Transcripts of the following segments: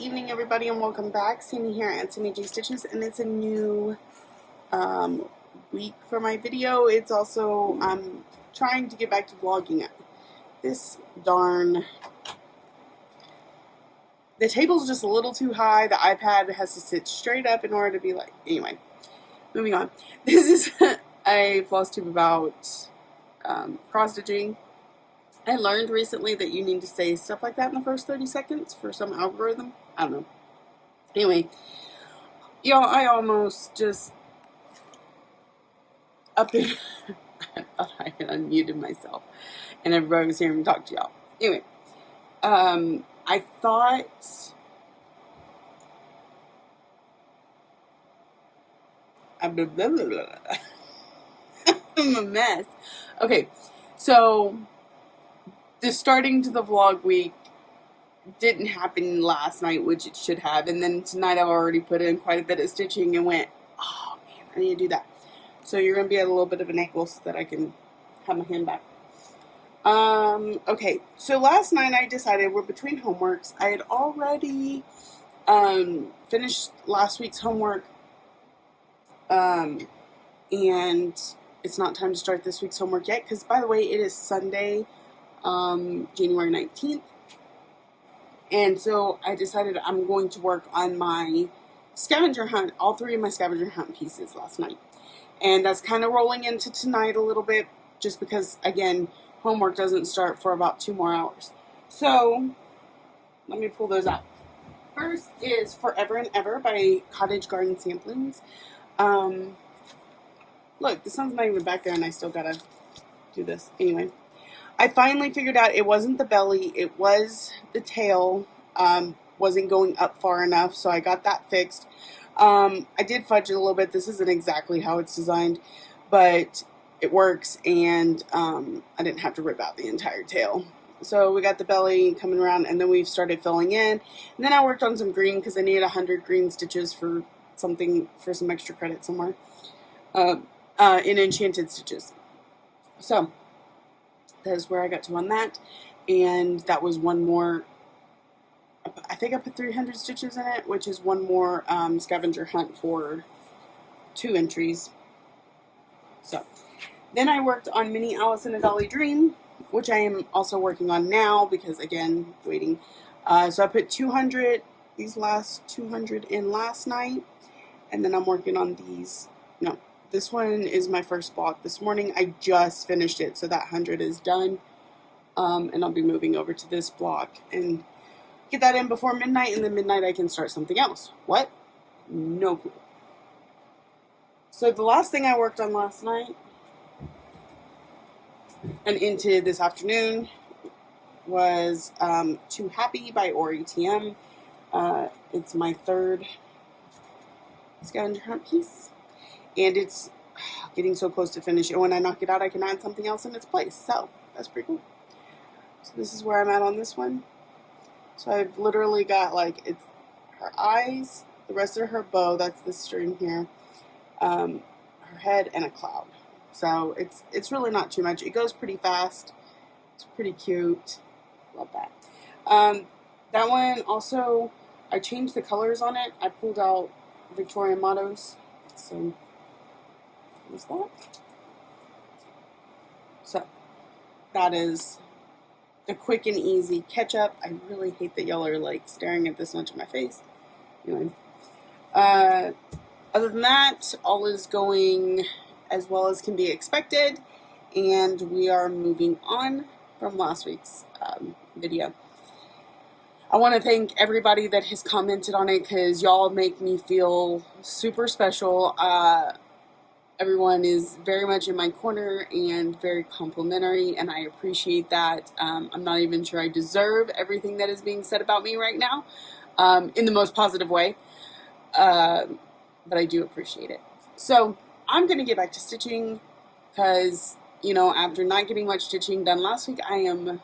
evening, everybody, and welcome back. Sammy here at Sammy J Stitches, and it's a new week for my video. It's also I'm trying to get back to vlogging. This darn the table's just a little too high. The iPad has to sit straight up in order to be like. Anyway, moving on. This is a floss tube about cross stitching. I learned recently that you need to say stuff like that in the first 30 seconds for some algorithm. I don't know. Anyway, y'all, I almost just up in I thought I had unmuted myself and everybody was hearing me talk to y'all. Anyway, I thought I'm a mess. Okay, so the starting to the vlog week didn't happen last night, which it should have, and then tonight I've already put in quite a bit of stitching and went, oh man, I need to do that. So you're going to be at a little bit of an angle so that I can have my hand back. Okay, so last night I decided we're between homeworks. I had already finished last week's homework, and it's not time to start this week's homework yet, because by the way, it is Sunday, January 19th, and so I decided I'm going to work on my scavenger hunt, all three of my scavenger hunt pieces last night, and that's kind of rolling into tonight a little bit, just because, again, homework doesn't start for about 2 more hours. So let me pull those out. First is Forever and Ever by Cottage Garden Samplings. Look, the sun's not even back there and I still gotta do this. Anyway, I finally figured out it wasn't the belly, it was the tail. Wasn't going up far enough, so I got that fixed. I did fudge it a little bit. This isn't exactly how it's designed, but it works, and I didn't have to rip out the entire tail. So we got the belly coming around, and then we've started filling in. And then I worked on some green because I needed 100 green stitches for something, for some extra credit somewhere in Enchanted Stitches. So that is where I got to on that, and that was one more. I think I put 300 stitches in it, which is one more scavenger hunt for 2 entries. So then I worked on Mini Alice in a Dolly Dream, which I am also working on now because, again, waiting. So I put 200, these last 200 in last night, and then I'm working on these. No, this one is my first block this morning. I just finished it, so that 100 is done, and I'll be moving over to this block and get that in before midnight, and then midnight I can start something else. What? No clue. So the last thing I worked on last night and into this afternoon was Too Happy by OriTM. It's my 3rd scavenger hunt piece, and it's getting so close to finish. And when I knock it out, I can add something else in its place. So that's pretty cool. So this is where I'm at on this one. So I've literally got, like, it's her eyes, the rest of her bow, that's the string here, her head, and a cloud. So it's really not too much. It goes pretty fast. It's pretty cute. Love that. That one also, I changed the colors on it. I pulled out Victoria mottos. So what's that? So that is a quick and easy catch up. I really hate that y'all are like staring at this much of my face. Anyway, other than that, all is going as well as can be expected, and we are moving on from last week's video. I want to thank everybody that has commented on it, because y'all make me feel super special. Everyone is very much in my corner and very complimentary, and I appreciate that. I'm not even sure I deserve everything that is being said about me right now, in the most positive way, but I do appreciate it. So I'm going to get back to stitching, because, you know, after not getting much stitching done last week, I am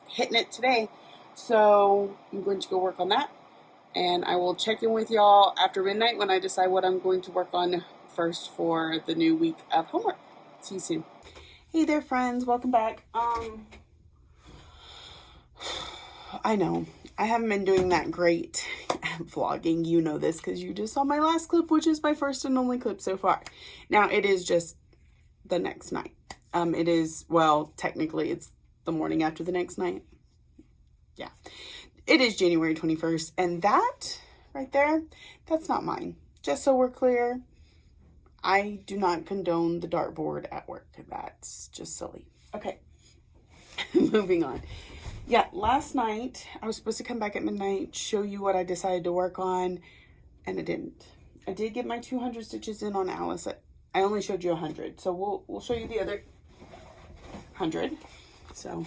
hitting it today. So I'm going to go work on that, and I will check in with y'all after midnight when I decide what I'm going to work on first for the new week of homework. See you soon. Hey there, friends, welcome back. I know I haven't been doing that great vlogging, you know this because you just saw my last clip, which is my first and only clip so far. Now, it is just the next night. It is, well, technically it's the morning after the next night. Yeah. It is January 21st, and that right there, that's not mine. Just so we're clear, I do not condone the dartboard at work. That's just silly. Okay, moving on. Yeah, last night, I was supposed to come back at midnight, show you what I decided to work on, and I didn't. I did get my 200 stitches in on Alice. I only showed you 100, so we'll show you the other 100. So,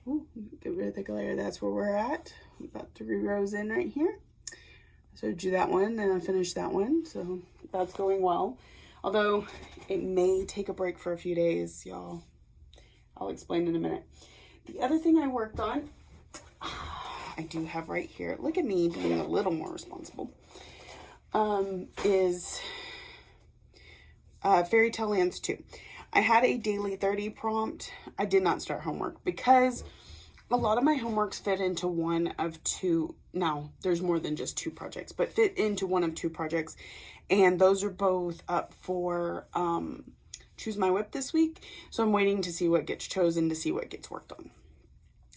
ooh, get rid of the glare. That's where we're at. About 3 rows in right here. I showed you that one, and I finished that one, so that's going well. Although, it may take a break for a few days, y'all. I'll explain in a minute. The other thing I worked on, I do have right here, look at me being a little more responsible, is Fairy Tale Lands 2. I had a daily 30 prompt. I did not start homework because a lot of my homeworks fit into one of two. Now, there's more than just 2 projects, but fit into one of 2 projects. And those are both up for Choose My Whip this week. So I'm waiting to see what gets chosen to see what gets worked on.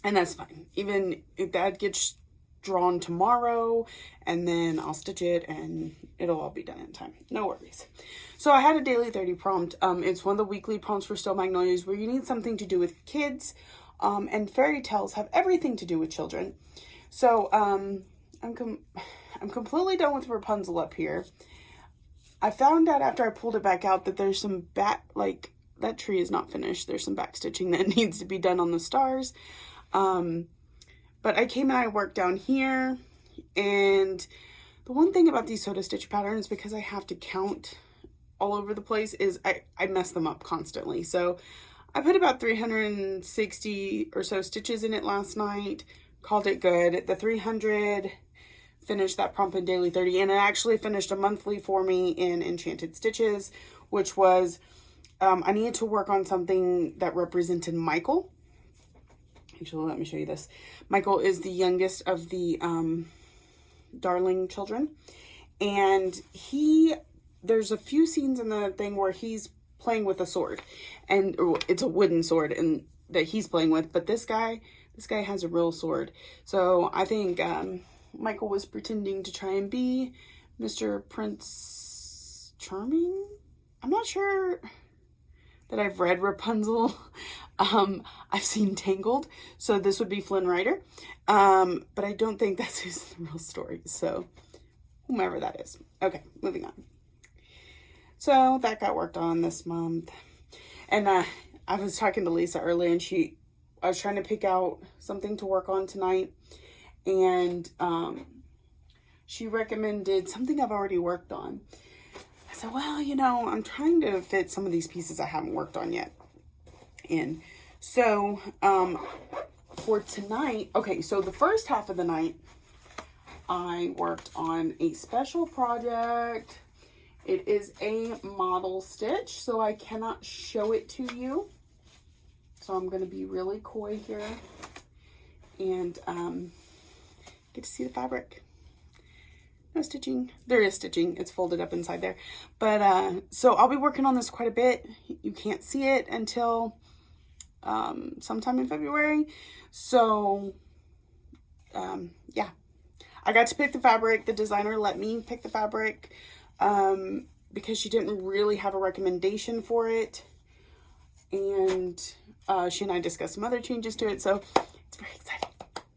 And that's fine. Even if that gets drawn tomorrow, and then I'll stitch it and it'll all be done in time. No worries. So I had a daily 30 prompt. It's one of the weekly prompts for Still Magnolias where you need something to do with kids. And fairy tales have everything to do with children. So I'm completely done with Rapunzel up here. I found out after I pulled it back out that there's some that tree is not finished. There's some back stitching that needs to be done on the stars. But I came and I worked down here, and the one thing about these Soda Stitch patterns, because I have to count all over the place, is I mess them up constantly. So I put about 360 or so stitches in it last night, called it good. The 300 finished that prompt in daily 30, and it actually finished a monthly for me in Enchanted Stitches, which was, I needed to work on something that represented Michael. Actually, let me show you this. Michael is the youngest of the Darling children, and there's a few scenes in the thing where he's playing with a sword, and it's a wooden sword and that he's playing with, but this guy has a real sword. So I think Michael was pretending to try and be Mr. Prince Charming. I'm not sure that I've read Rapunzel. I've seen Tangled, so this would be Flynn Rider. But I don't think that's his real story, so whomever that is. Okay, moving on. So that got worked on this month. And I was talking to Lisa earlier, and I was trying to pick out something to work on tonight, and she recommended something I've already worked on. I said, well, I'm trying to fit some of these pieces I haven't worked on yet in. So, for tonight, okay, so the first half of the night, I worked on a special project. It is a model stitch, so I cannot show it to you. So I'm going to be really coy here and get to see the fabric. No stitching. There is stitching. It's folded up inside there. But, so I'll be working on this quite a bit. You can't see it until sometime in February. So, yeah. I got to pick the fabric. The designer let me pick the fabric because she didn't really have a recommendation for it. And she and I discussed some other changes to it. So, it's very exciting.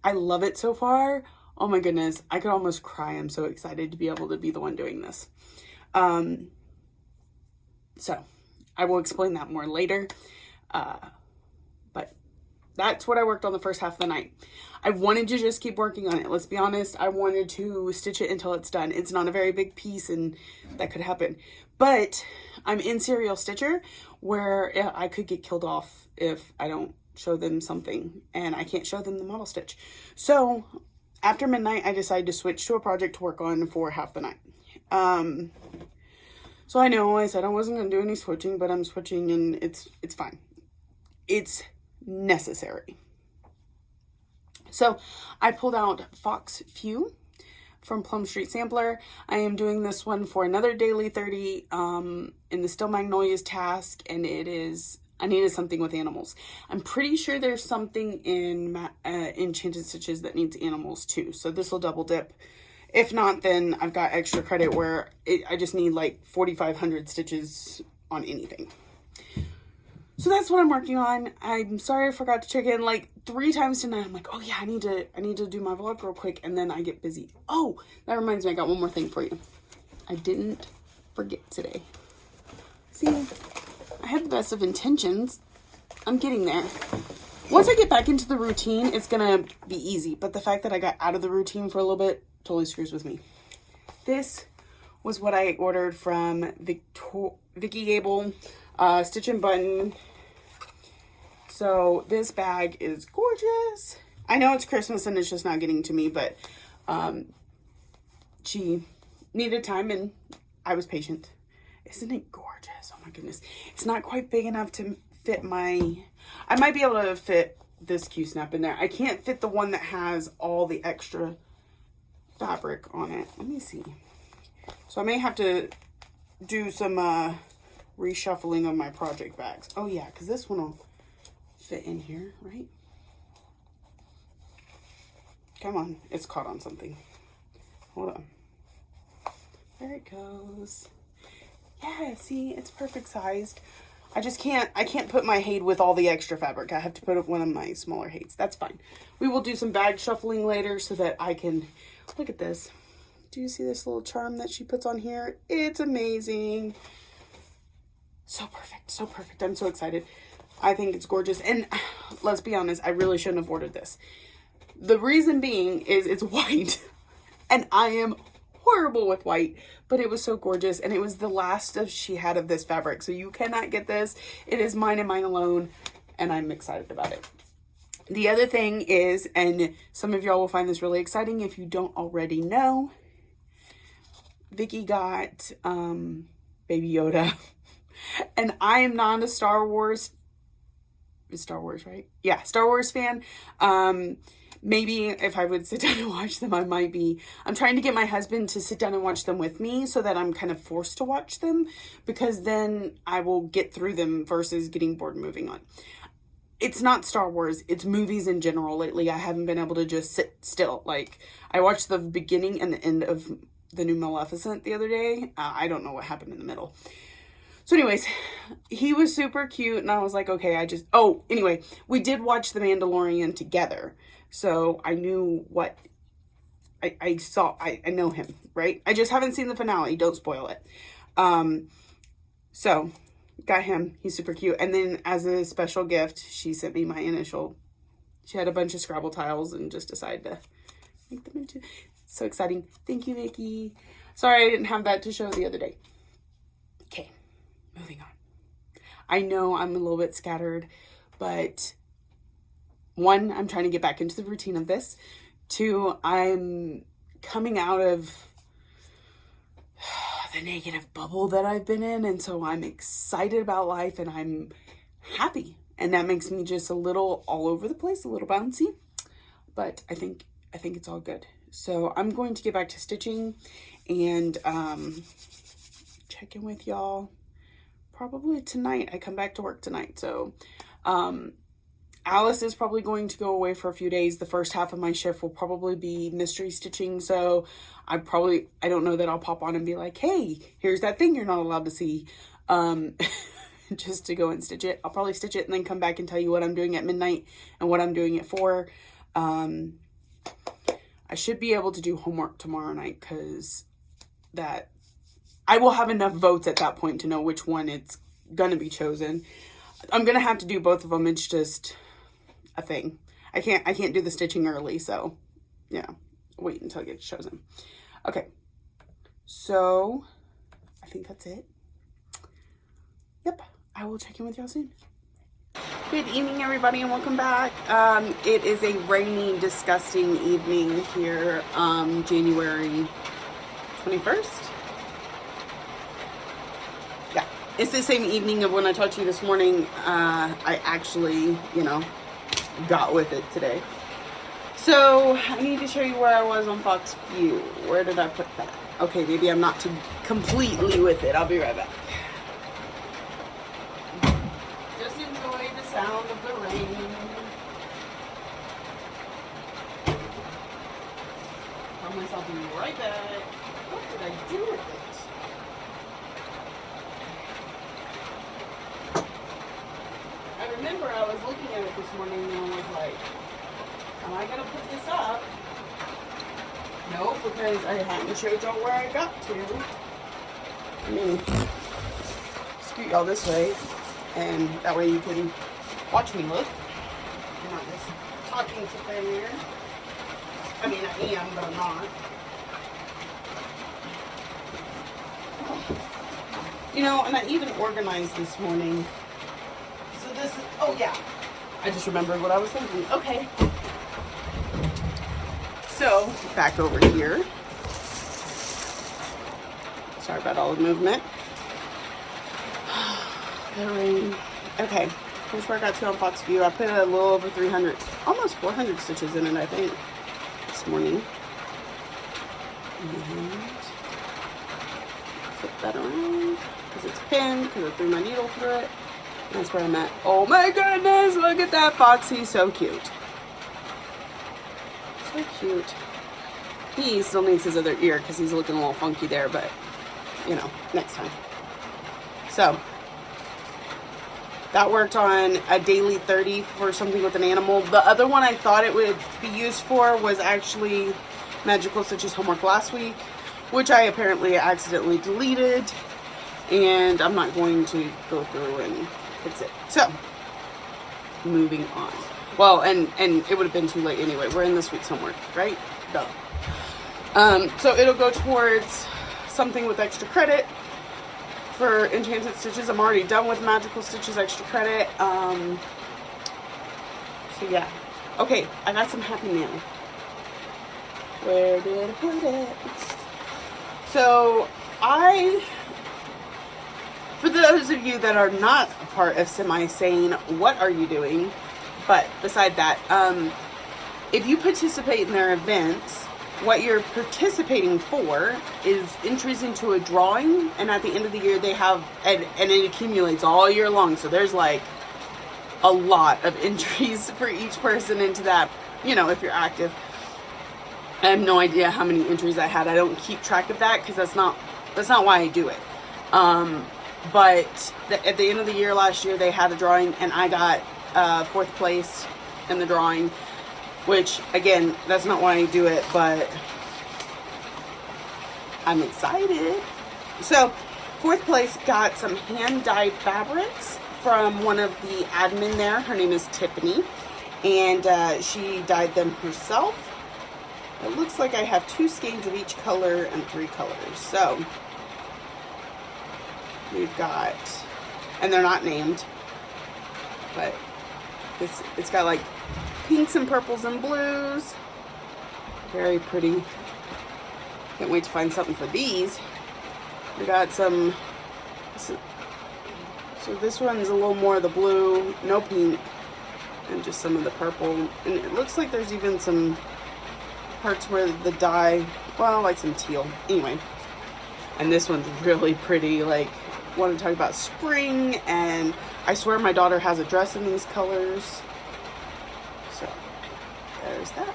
I love it so far. Oh my goodness, I could almost cry. I'm so excited to be able to be the one doing this. So, I will explain that more later. But that's what I worked on the first half of the night. I wanted to just keep working on it. Let's be honest, I wanted to stitch it until it's done. It's not a very big piece, and that could happen. But I'm in Serial Stitcher, where I could get killed off if I don't show them something, and I can't show them the model stitch. So after midnight, I decided to switch to a project to work on for half the night. So I know I said I wasn't going to do any switching, but I'm switching, and it's fine. It's necessary. So I pulled out Fox Few. from Plum Street Sampler. I am doing this one for another Daily 30 in the Still Magnolias task, and it is, I needed something with animals. I'm pretty sure there's something in Enchanted Stitches that needs animals too, so this will double dip. If not, then I've got extra credit where I just need like 4,500 stitches on anything. So that's what I'm working on. I'm sorry I forgot to check in like 3 times tonight. I'm like, oh yeah, I need to do my vlog real quick, and then I get busy. Oh, that reminds me, I got one more thing for you. I didn't forget today. See, I had the best of intentions. I'm getting there. Once I get back into the routine, it's gonna be easy. But the fact that I got out of the routine for a little bit totally screws with me. This was what I ordered from Vicki Gable, Stitch and Button. So this bag is gorgeous. I know it's Christmas and it's just not getting to me, but she needed time and I was patient. Isn't it gorgeous? Oh my goodness. It's not quite big enough to fit I might be able to fit this Q-snap in there. I can't fit the one that has all the extra fabric on it. Let me see. So I may have to do some reshuffling of my project bags. Oh yeah, because this one will fit in here, right? Come on, it's caught on something. Hold on. There it goes. Yeah, see, it's perfect sized. I can't put my Haid with all the extra fabric. I have to put up one of my smaller Haids. That's fine. We will do some bag shuffling later so that I can, look at this. Do you see this little charm that she puts on here? It's amazing. So perfect, so perfect. I'm so excited. I think it's gorgeous. And let's be honest, I really shouldn't have ordered this. The reason being is it's white. And I am horrible with white, but it was so gorgeous, and it was the last she had of this fabric, so you cannot get this. It is mine and mine alone, and I'm excited about it. The other thing is, and some of y'all will find this really exciting if you don't already know, Vicki got Baby Yoda, and I am not a Star Wars, right? Yeah, Star Wars fan. Maybe if I would sit down and watch them, I might be. I'm trying to get my husband to sit down and watch them with me so that I'm kind of forced to watch them, because then I will get through them versus getting bored and moving on. It's not Star Wars. It's movies in general. Lately, I haven't been able to just sit still. Like, I watched the beginning and the end of the new Maleficent the other day. I don't know what happened in the middle. So anyways, he was super cute, and I was like, okay, anyway, we did watch The Mandalorian together. So I knew what I saw. I know him, right? I just haven't seen the finale. Don't spoil it. So got him. He's super cute. And then as a special gift, she sent me my initial. She had a bunch of Scrabble tiles and just decided to make them into. So exciting. Thank you, Vicki. Sorry I didn't have that to show the other day. Okay, moving on. I know I'm a little bit scattered, but 1, I'm trying to get back into the routine of this. 2, I'm coming out of the negative bubble that I've been in, and so I'm excited about life and I'm happy. And that makes me just a little all over the place, a little bouncy. But I think it's all good. So I'm going to get back to stitching and check in with y'all probably tonight. I come back to work tonight. So Alice is probably going to go away for a few days. The first half of my shift will probably be mystery stitching. So I don't know that I'll pop on and be like, hey, here's that thing you're not allowed to see. Just to go and stitch it. I'll probably stitch it and then come back and tell you what I'm doing at midnight and what I'm doing it for. I should be able to do homework tomorrow night, because that I will have enough votes at that point to know which one it's gonna be chosen. I'm gonna have to do both of them. It's just a thing. I can't do the stitching early, so yeah, wait until it gets chosen. Okay, so I think that's it. Yep, I will check in with y'all soon. Good evening, everybody, and welcome back. It is a rainy, disgusting evening here, January 21st. Yeah, it's the same evening of when I talked to you this morning. I actually, got with it today. So I need to show you where I was on Fox View. Where did I put that? Okay, maybe I'm not too completely with it. I'll be right back. Just enjoy the sound of the rain. I promise I'll be right back. What did I do with it? I remember I was looking at it this morning and I was like, am I gonna put this up? No, because I hadn't showed y'all where I got to. I mean, scoot y'all this way, and that way you can watch me look. I'm not just talking to thin air. I mean, I am, but I'm not. You know, and I even organized this morning. So this is, oh yeah, I just remembered what I was thinking. Okay. So, back over here. Sorry about all the movement. The rain. Okay, here's where I got to on Fox View. I put a little over 300, almost 400 stitches in it, I think, this morning. And flip that around, because it's pinned, because I threw my needle through it. And that's where I'm at. Oh my goodness, look at that Foxy, so cute. So cute. He still needs his other ear because he's looking a little funky there, but, you know, next time. So, that worked on a daily 30 for something with an animal. The other one I thought it would be used for was actually Magical Stitches homework last week, which I apparently accidentally deleted, and I'm not going to go through and fix it. So, moving on. Well, and it would have been too late anyway. We're in this week's homework, right? Duh. So it'll go towards something with extra credit for Enchanted Stitches. I'm already done with Magical Stitches extra credit. So yeah. Okay, I got some Happy Mail. Where did I put it? So for those of you that are not a part of Semi-Sane, what are you doing? But beside that, if you participate in their events, what you're participating for is entries into a drawing, and at the end of the year they have, and it accumulates all year long, so there's like a lot of entries for each person into that, you know, if you're active. I have no idea how many entries I had. I don't keep track of that because that's not why I do it. But at the end of the year last year they had a drawing, and I got 4th place in the drawing, which again, that's not why I do it, but I'm excited. So 4th place got some hand-dyed fabrics from one of the admin there. Her name is Tiffany, and she dyed them herself. It looks like I have 2 skeins of each color and 3 colors. So we've got, and they're not named, but it's got like pinks and purples and blues. Very pretty. Can't wait to find something for these. We got some, so this one's a little more of the blue, no pink, and just some of the purple. And it looks like there's even some parts where the dye, well, like some teal. Anyway, and this one's really pretty. Like, want to talk about spring, and I swear my daughter has a dress in these colors. So there's that.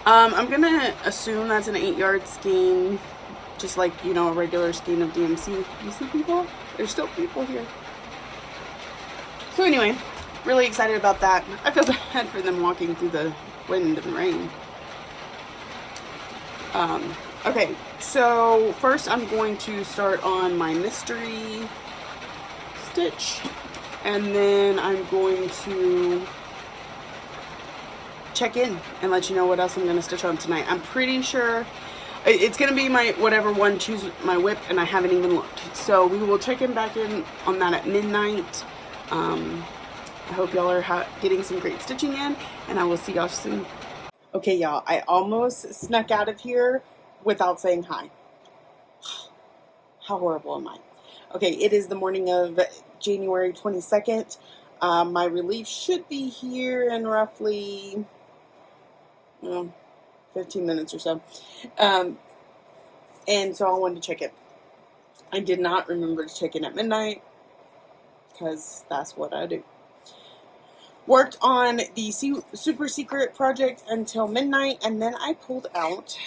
I'm gonna assume that's an 8-yard skein, just like, you know, a regular skein of DMC. You see people? There's still people here. So anyway, really excited about that. I feel bad for them walking through the wind and rain. Okay, so first I'm going to start on my mystery stitch, and then I'm going to check in and let you know what else I'm going to stitch on tonight. I'm pretty sure it's going to be my whatever one, choose my whip, and I haven't even looked. So we will check in back in on that at midnight. I hope y'all are getting some great stitching in, and I will see y'all soon. Okay, y'all, I almost snuck out of here without saying hi. How horrible am I? Okay, it is the morning of January 22nd. My relief should be here in roughly well, 15 minutes or so. And so I wanted to check it. I did not remember to check in at midnight because that's what I do. Worked on the super secret project until midnight, and then I pulled out.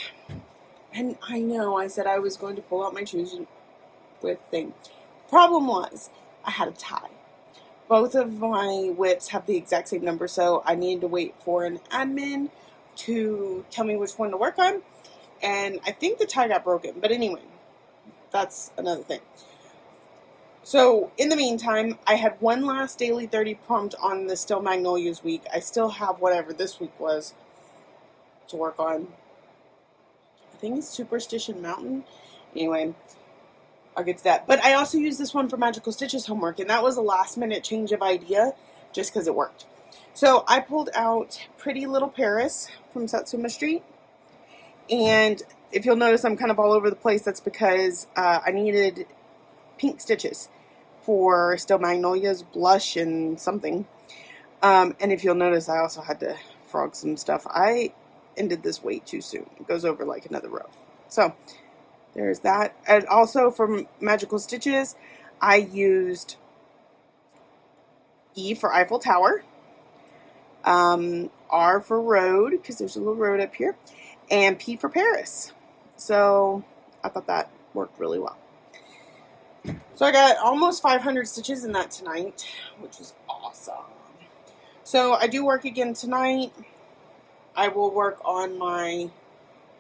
And I know I said I was going to pull out my choose whip thing. Problem was, I had a tie. Both of my whips have the exact same number, so I needed to wait for an admin to tell me which one to work on. And I think the tie got broken. But anyway, that's another thing. So, in the meantime, I had one last daily 30 prompt on the Still Magnolias week. I still have whatever this week was to work on. I think it's Superstition Mountain. Anyway, I'll get to that. But I also used this one for Magical Stitches homework, and that was a last-minute change of idea just because it worked. So, I pulled out Pretty Little Paris from Satsuma Street. And if you'll notice, I'm kind of all over the place. That's because I needed pink stitches for Still Magnolias, blush, and something. And if you'll notice, I also had to frog some stuff. I ended this way too soon. It goes over like another row. So there's that. And also from Magical Stitches, I used E for Eiffel Tower, R for road, because there's a little road up here, and P for Paris. So I thought that worked really well. So I got almost 500 stitches in that tonight, which is awesome. So I do work again tonight. I will work on my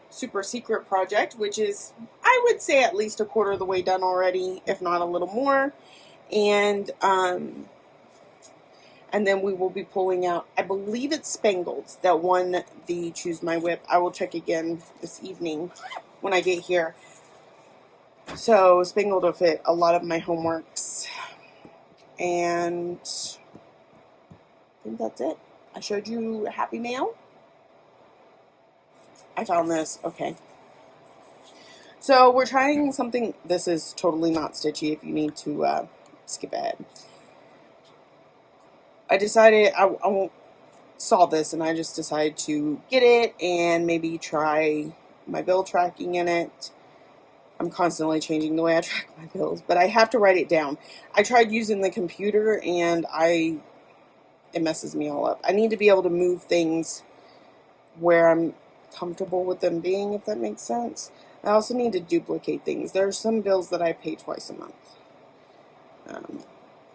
super secret project, which is, I would say, at least a quarter of the way done already, if not a little more. And then we will be pulling out, I believe it's Spangled that won the Choose My Whip. I will check again this evening when I get here. So, Spangled will fit a lot of my homeworks. And I think that's it. I showed you Happy Mail. I found this. Okay. So, we're trying something. This is totally not stitchy if you need to skip ahead. I decided, I saw this and I just decided to get it and maybe try my bill tracking in it. I'm constantly changing the way I track my bills, but I have to write it down. I tried using the computer and it messes me all up. I need to be able to move things where I'm comfortable with them being, if that makes sense. I also need to duplicate things. There are some bills that I pay twice a month.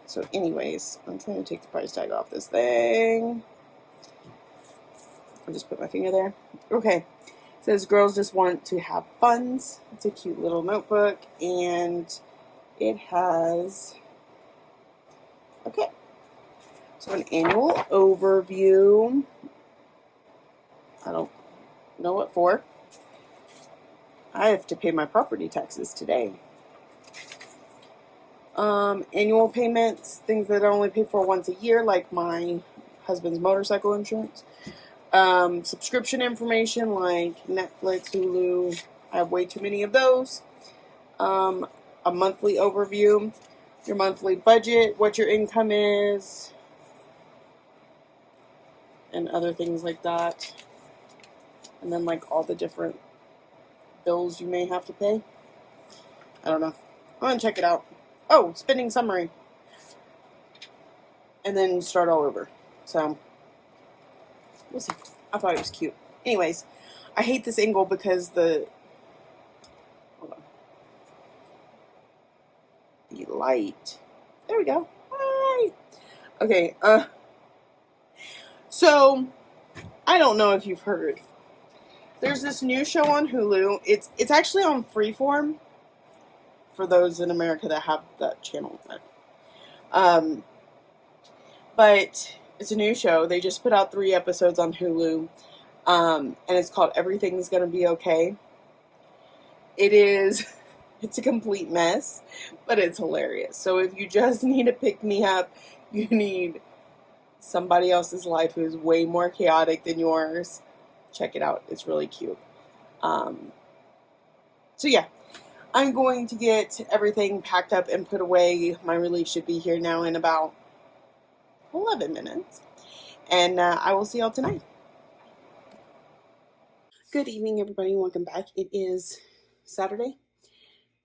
So anyways, I'm trying to take the price tag off this thing. I'll just put my finger there. Okay. It says girls just want to have funds. It's a cute little notebook, and it has, okay, so an annual overview. I don't know what for. I have to pay my property taxes today. Annual payments, things that I only pay for once a year, like my husband's motorcycle insurance. Subscription information like Netflix, Hulu. I have way too many of those. A monthly overview, your monthly budget, what your income is, and other things like that. And then like all the different bills you may have to pay. I don't know. I'm going to check it out. Oh, spending summary. And then start all over. So we'll see. I thought it was cute. Anyways, I hate this angle because hold on. The light. There we go. Hi. Okay. So I don't know if you've heard. There's this new show on Hulu. It's actually on Freeform for those in America that have that channel. But it's a new show. They just put out 3 episodes on Hulu. And it's called Everything's Gonna Be Okay. It's a complete mess, but it's hilarious. So if you just need to pick me up, you need somebody else's life who's way more chaotic than yours, check it out. It's really cute. So yeah, I'm going to get everything packed up and put away. My relief should be here now in about 11 minutes. And I will see y'all tonight. Good evening, everybody. Welcome back. It is Saturday,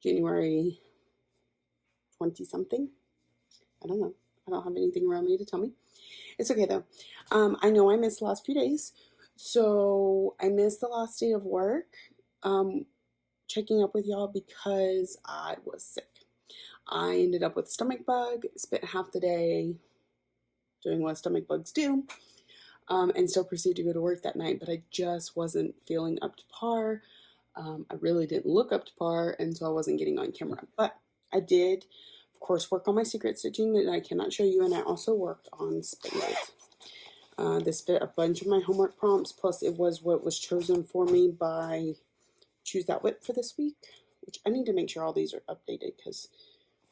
January 20 something. I don't know. I don't have anything around me to tell me. It's okay though. I know I missed the last few days. So I missed the last day of work, checking up with y'all because I was sick. I ended up with a stomach bug, spent half the day doing what stomach bugs do, and still proceeded to go to work that night, but I just wasn't feeling up to par. I really didn't look up to par, and so I wasn't getting on camera. But I did, of course, work on my secret stitching that I cannot show you, and I also worked on Spangled. This fit a bunch of my homework prompts, plus it was what was chosen for me by Choose That Whip for this week, which I need to make sure all these are updated because,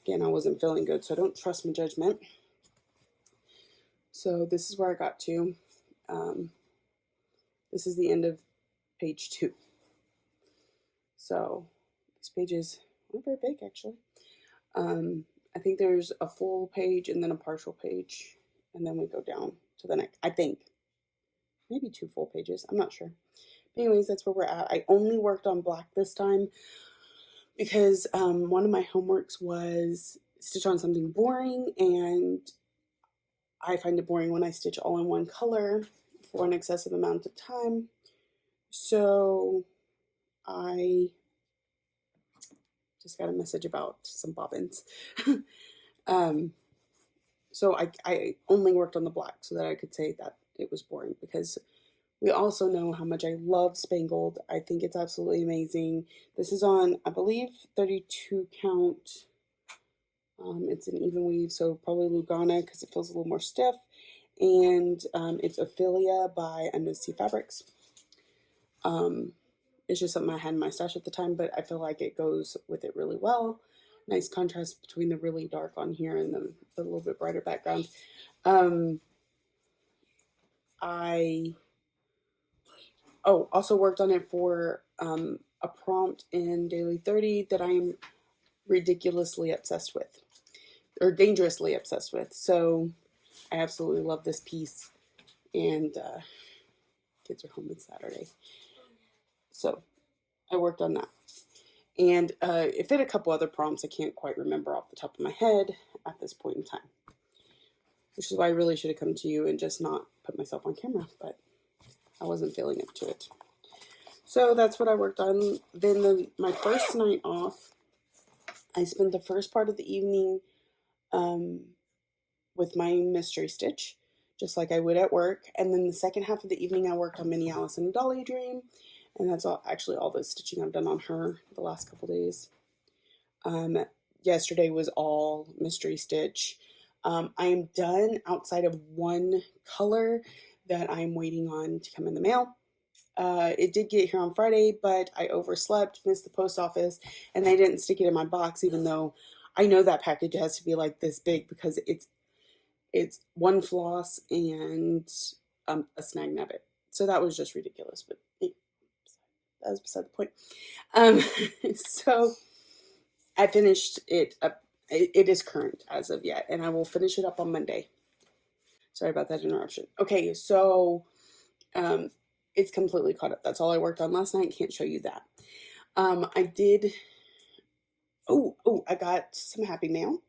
again, I wasn't feeling good, so I don't trust my judgment. So this is where I got to. This is the end of page 2. So these pages aren't very big, actually. I think there's a full page and then a partial page, and then we go down to the next. I think maybe 2 full pages. I'm not sure. But anyways, that's where we're at. I only worked on black this time because one of my homeworks was stitch on something boring, and I find it boring when I stitch all in one color for an excessive amount of time. So I just got a message about some bobbins. So I only worked on the black so that I could say that it was boring, because we also know how much I love Spangled. I think it's absolutely amazing. This is on, I believe, 32 count. It's an even weave, so probably Lugana because it feels a little more stiff. And it's Ophelia by Unknown Sea Fabrics. It's just something I had in my stash at the time, but I feel like it goes with it really well. Nice contrast between the really dark on here and the little bit brighter background. I also worked on it for a prompt in Daily 30 that I am ridiculously obsessed with, or dangerously obsessed with. So I absolutely love this piece, and kids are home on Saturday. So I worked on that. And it fit a couple other prompts I can't quite remember off the top of my head at this point in time. Which is why I really should have come to you and just not put myself on camera, but I wasn't feeling up to it. So that's what I worked on. Then my first night off, I spent the first part of the evening with my mystery stitch, just like I would at work. And then the second half of the evening, I worked on Minnie Alice and Dolly Dream. And that's actually all the stitching I've done on her the last couple days. Yesterday was all mystery stitch. I am done outside of one color that I'm waiting on to come in the mail. It did get here on Friday, but I overslept, missed the post office, and they didn't stick it in my box, even though I know that package has to be like this big because it's one floss and a snag nugget. So that was just ridiculous, but that was beside the point. So I finished it up. It is current as of yet, and I will finish it up on Monday. Sorry about that interruption. Okay, so it's completely caught up. That's all I worked on last night. Can't show you that. I did. I got some Happy Mail,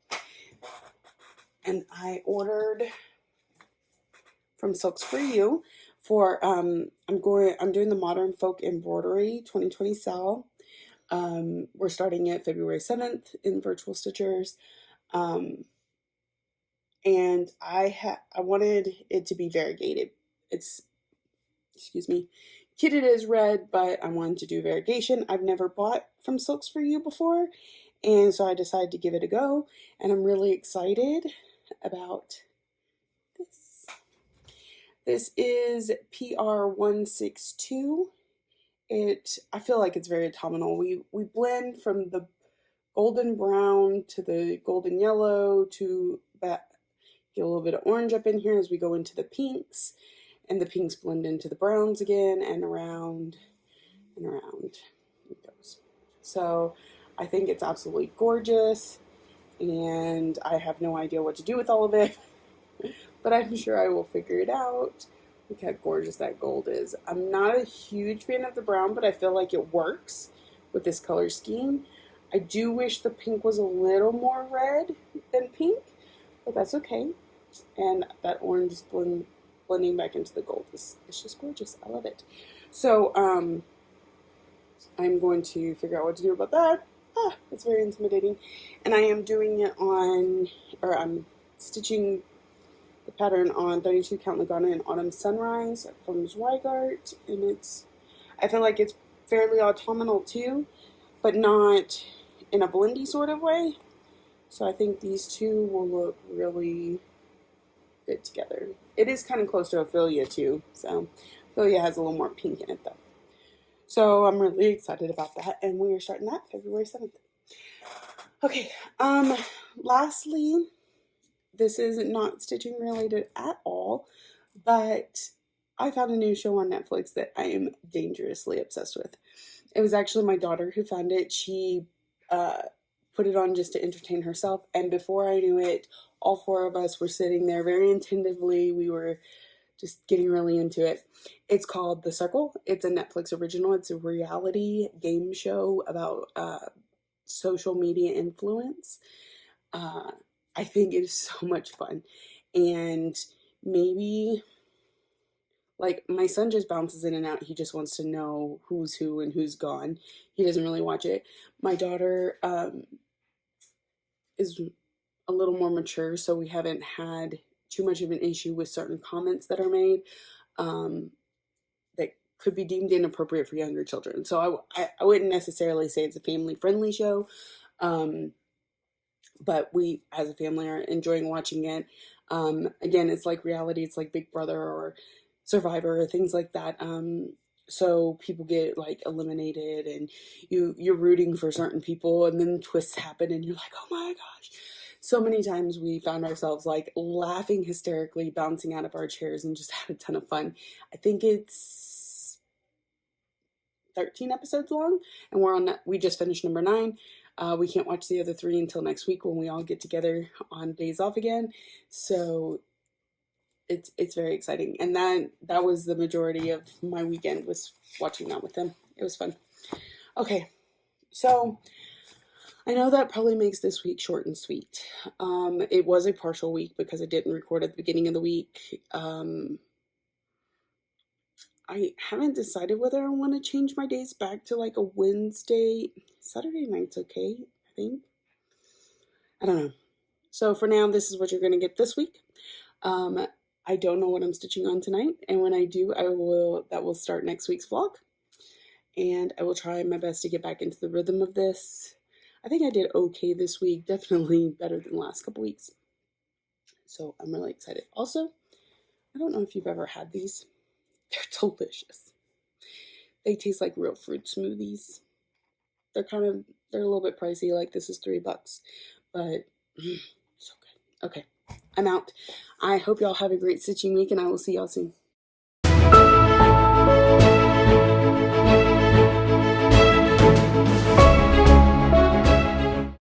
and I ordered from Silks For You for I'm doing the Modern Folk Embroidery 2020 sale. We're starting it February 7th in Virtual Stitchers. And I wanted it to be variegated. It's, kitted as red, but I wanted to do variegation. I've never bought from Silks For You before, and so I decided to give it a go, and I'm really excited about this. This is PR162. I feel like it's very autumnal. We blend from the golden brown to the golden yellow to that, get a little bit of orange up in here as we go into the pinks, and the pinks blend into the browns again, and around and around it goes. So I think it's absolutely gorgeous, and I have no idea what to do with all of it, but I'm sure I will figure it out Look how gorgeous that gold is. I'm not a huge fan of the brown, but I feel like it works with this color scheme. I do wish the pink was a little more red than pink, but that's okay. And that orange is blending back into the gold. It's just gorgeous. I love it. So I'm going to figure out what to do about that. It's very intimidating. And I am doing it on, or I'm stitching the pattern on 32 Count Lagana and Autumn Sunrise from Zweigart. And I feel like it's fairly autumnal too, but not in a blendy sort of way. So I think these two will look really good together. It is kind of close to Ophelia too. So Ophelia has a little more pink in it though. So I'm really excited about that. And we are starting that February 7th. Okay. Lastly, this is not stitching related at all, but I found a new show on Netflix that I am dangerously obsessed with. It was actually my daughter who found it. She put it on just to entertain herself, and before I knew it, all four of us were sitting there very attentively. We were just getting really into it. It's called The Circle. It's a Netflix original. It's a reality game show about social media influence. I think it is so much fun. And maybe, like, my son just bounces in and out. He just wants to know who's who and who's gone. He doesn't really watch it. My daughter is a little more mature, so we haven't had too much of an issue with certain comments that are made that could be deemed inappropriate for younger children. So I wouldn't necessarily say it's a family-friendly show, but we, as a family, are enjoying watching it. Again, it's like reality. It's like Big Brother or Survivor or things like that. So people get like eliminated, and you're rooting for certain people, and then twists happen, and you're like, oh my gosh. So many times we found ourselves like laughing hysterically, bouncing out of our chairs, and just had a ton of fun. I think it's 13 episodes long, and we just finished number 9. We can't watch the other 3 until next week when we all get together on days off again. So it's very exciting, and that was the majority of my weekend, was watching that with them. It was fun. Okay, so I know that probably makes this week short and sweet. It was a partial week because I didn't record at the beginning of the week. I haven't decided whether I want to change my days back to like a Wednesday. Saturday night's okay, I think. I don't know. So for now, this is what you're going to get this week. I don't know what I'm stitching on tonight, and when I do, that will start next week's vlog. And I will try my best to get back into the rhythm of this. I think I did okay this week, definitely better than the last couple weeks. So I'm really excited. Also, I don't know if you've ever had these. They're delicious. They taste like real fruit smoothies. They're a little bit pricey, like this is $3, but so good. Okay, I'm out. I hope y'all have a great stitching week, and I will see y'all soon.